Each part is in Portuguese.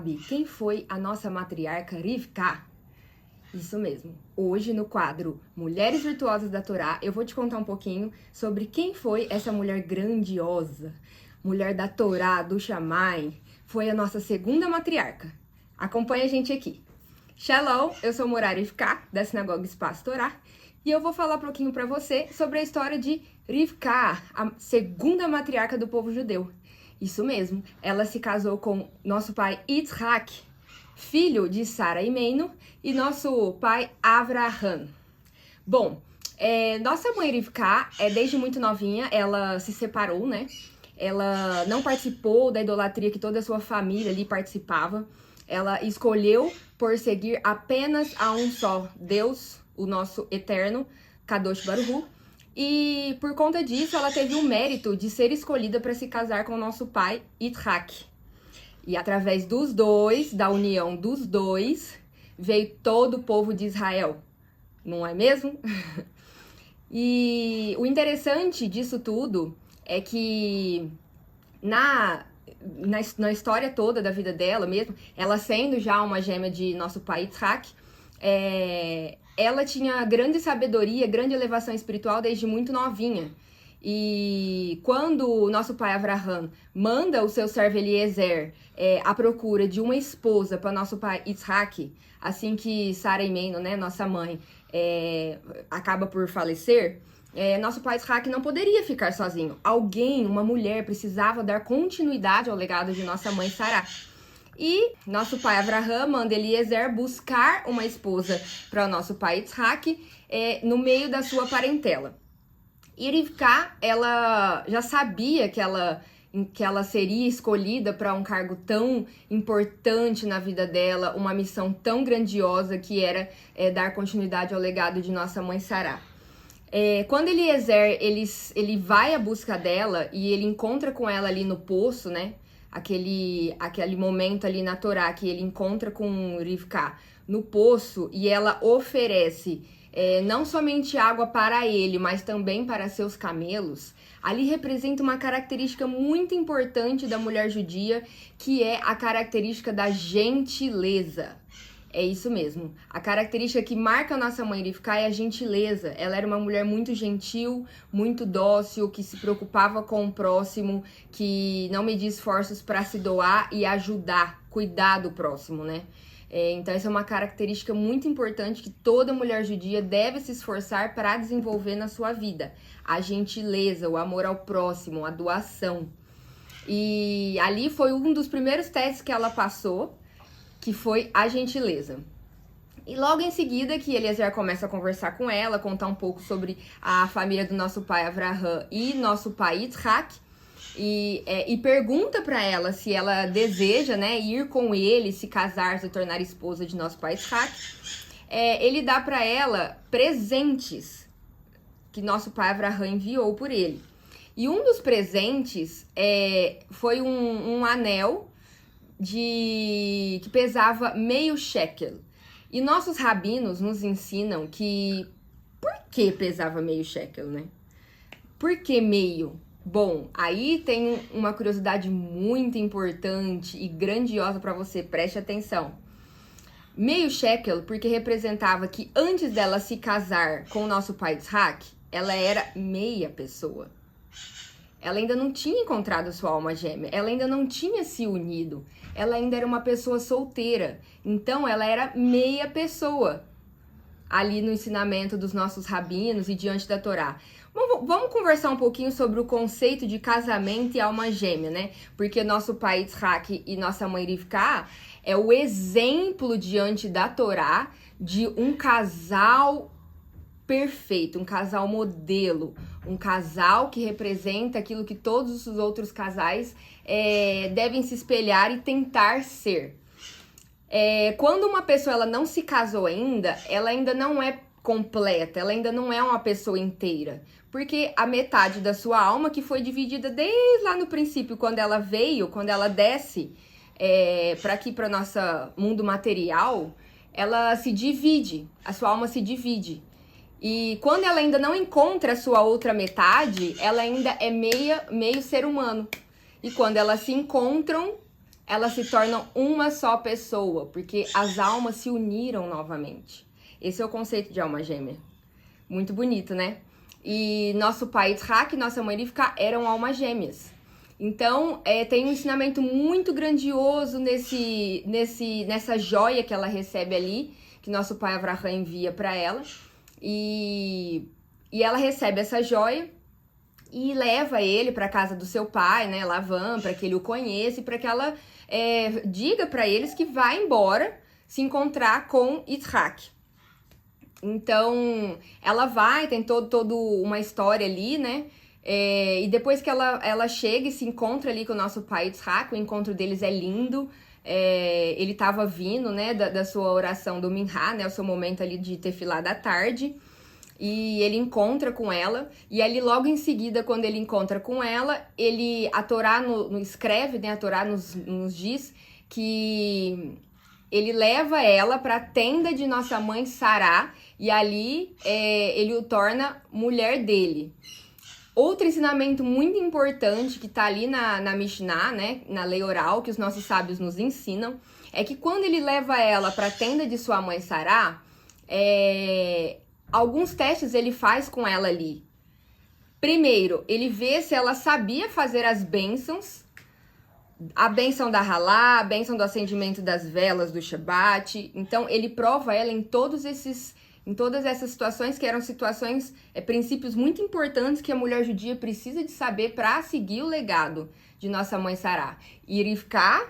sabe quem foi a nossa matriarca Rivka? Isso mesmo. Hoje, no quadro Mulheres Virtuosas da Torá, eu vou te contar um pouquinho sobre quem foi essa mulher grandiosa, mulher da Torá, do Shammai. Foi a nossa segunda matriarca. Acompanha a gente aqui. Shalom, eu sou Morar Rivka, da Sinagoga Espaço Torá, e eu vou falar um pouquinho para você sobre a história de Rivka, a segunda matriarca do povo judeu. Isso mesmo, ela se casou com nosso pai Yitzhak, filho de Sara e Meino, e nosso pai Avraham. Bom, nossa mãe Rivka, desde muito novinha, ela se separou, né? Ela não participou da idolatria que toda a sua família ali participava. Ela escolheu por seguir apenas a um só Deus, o nosso eterno, Kadosh Baruch Hu. E por conta disso, ela teve o mérito de ser escolhida para se casar com o nosso pai, Yitzhak. E através dos dois, da união dos dois, veio todo o povo de Israel. Não é mesmo? E o interessante disso tudo é que na história toda da vida dela mesmo, ela sendo já uma gêmea de nosso pai Yitzhak, ela tinha grande sabedoria, grande elevação espiritual desde muito novinha. E quando o nosso pai Avraham manda o seu servo Eliezer à procura de uma esposa para nosso pai Yitzhak, assim que Sara e Meino, né, nossa mãe, acaba por falecer, nosso pai Yitzhak não poderia ficar sozinho. Alguém, uma mulher, precisava dar continuidade ao legado de nossa mãe Sará. E nosso pai Avraham manda Eliezer buscar uma esposa para o nosso pai Yitzhak no meio da sua parentela. E Rivka, ela já sabia que ela seria escolhida para um cargo tão importante na vida dela, uma missão tão grandiosa que era dar continuidade ao legado de nossa mãe Sará. Quando Eliezer ele vai à busca dela e ele encontra com ela ali no poço, né? Aquele momento ali na Torá que ele encontra com Rivka no poço e ela oferece não somente água para ele, mas também para seus camelos, ali representa uma característica muito importante da mulher judia, que é a característica da gentileza. É isso mesmo. A característica que marca a nossa mãe Rivka é a gentileza. Ela era uma mulher muito gentil, muito dócil, que se preocupava com o próximo, que não media esforços para se doar e ajudar, cuidar do próximo, né? Então essa é uma característica muito importante que toda mulher judia deve se esforçar para desenvolver na sua vida. A gentileza, o amor ao próximo, a doação. E ali foi um dos primeiros testes que ela passou, que foi a gentileza. E logo em seguida que Eliezer começa a conversar com ela, contar um pouco sobre a família do nosso pai Avraham e nosso pai Yitzhak, e pergunta para ela se ela deseja, né, ir com ele, se casar, se tornar esposa de nosso pai Yitzhak. Ele dá para ela presentes que nosso pai Avraham enviou por ele. E um dos presentes foi um anel que pesava meio shekel. E nossos rabinos nos ensinam que por que pesava meio shekel, né? Por que meio? Bom, aí tem uma curiosidade muito importante e grandiosa para você, preste atenção. Meio shekel porque representava que antes dela se casar com o nosso pai Yitzhak, ela era meia pessoa. Ela ainda não tinha encontrado sua alma gêmea, ela ainda não tinha se unido, ela ainda era uma pessoa solteira, então ela era meia pessoa ali no ensinamento dos nossos rabinos e diante da Torá. Vamos conversar um pouquinho sobre o conceito de casamento e alma gêmea, né? Porque nosso pai Yitzhak e nossa mãe Rivka é o exemplo diante da Torá de um casal perfeito, um casal modelo, um casal que representa aquilo que todos os outros casais devem se espelhar e tentar ser. Quando uma pessoa ela não se casou ainda, ela ainda não é completa, ela ainda não é uma pessoa inteira, porque a metade da sua alma que foi dividida desde lá no princípio, quando ela veio, quando ela desce para aqui, para o nosso mundo material, ela se divide, a sua alma se divide. E quando ela ainda não encontra a sua outra metade, ela ainda é meio ser humano. E quando elas se encontram, elas se tornam uma só pessoa, porque as almas se uniram novamente. Esse é o conceito de alma gêmea. Muito bonito, né? E nosso pai Yitzhak e nossa mãe Rivka eram almas gêmeas. Então, tem um ensinamento muito grandioso nessa joia que ela recebe ali, que nosso pai Avraham envia para ela. E ela recebe essa joia e leva ele para casa do seu pai, né, Lavan, para que ele o conheça e para que ela diga para eles que vai embora se encontrar com Yitzhak. Então, ela vai, tem toda uma história ali, né? E depois que ela chega e se encontra ali com o nosso pai Yitzhak, o encontro deles é lindo. Ele estava vindo, né, da sua oração do Minha, né, o seu momento ali de tefilá da tarde. E ele encontra com ela, e ali logo em seguida, quando ele encontra com ela, a Torá escreve, né, a Torá nos diz que ele leva ela para a tenda de nossa mãe Sará, e ali ele o torna mulher dele. Outro ensinamento muito importante que está ali na Mishnah, né, na lei oral, que os nossos sábios nos ensinam, é que quando ele leva ela para a tenda de sua mãe Sará, alguns testes ele faz com ela ali. Primeiro, ele vê se ela sabia fazer as bênçãos, a bênção da Halá, a bênção do acendimento das velas do Shabbat. Então, ele prova ela em todas essas situações que eram situações, princípios muito importantes que a mulher judia precisa de saber para seguir o legado de nossa mãe Sará. E Rivka,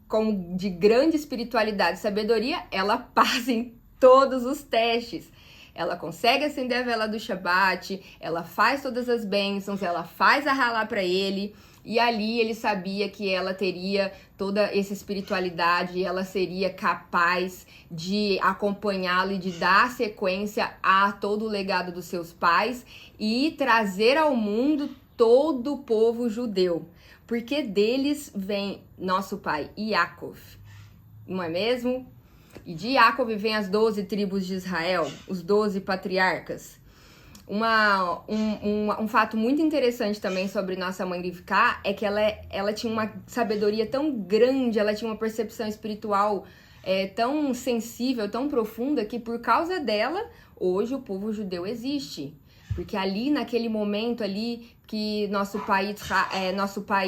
como de grande espiritualidade e sabedoria, ela passa em todos os testes. Ela consegue acender a vela do Shabbat, ela faz todas as bênçãos, ela faz a Halá para ele, e ali ele sabia que ela teria toda essa espiritualidade, e ela seria capaz de acompanhá-lo e de dar sequência a todo o legado dos seus pais e trazer ao mundo todo o povo judeu, porque deles vem nosso pai Yaakov, não é mesmo? E de Yaakov vem as 12 tribos de Israel, os 12 patriarcas. Um fato muito interessante também sobre nossa mãe Rivka é que ela tinha uma sabedoria tão grande, ela tinha uma percepção espiritual tão sensível, tão profunda, que por causa dela, hoje o povo judeu existe. Porque ali, naquele momento ali que nosso pai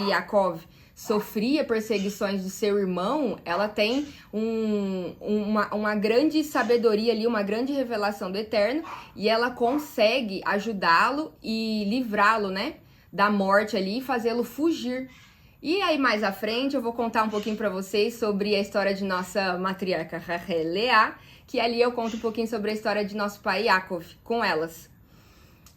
Yaakov sofria perseguições do seu irmão, ela tem uma grande sabedoria ali, uma grande revelação do Eterno, e ela consegue ajudá-lo e livrá-lo, né, da morte ali e fazê-lo fugir. E aí mais à frente eu vou contar um pouquinho para vocês sobre a história de nossa matriarca Rachel Leá, que ali eu conto um pouquinho sobre a história de nosso pai Yaakov com elas.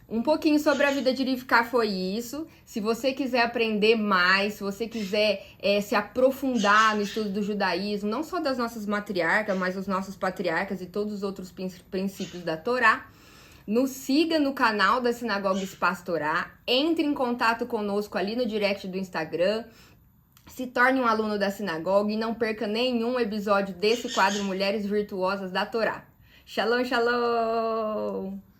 Um pouquinho sobre a vida de Rivka foi isso. Se você quiser aprender mais, se você quiser se aprofundar no estudo do judaísmo, não só das nossas matriarcas, mas os nossos patriarcas e todos os outros princípios da Torá, nos siga no canal da Sinagoga Espaço Torá, entre em contato conosco ali no direct do Instagram, se torne um aluno da sinagoga e não perca nenhum episódio desse quadro Mulheres Virtuosas da Torá. Shalom, shalom!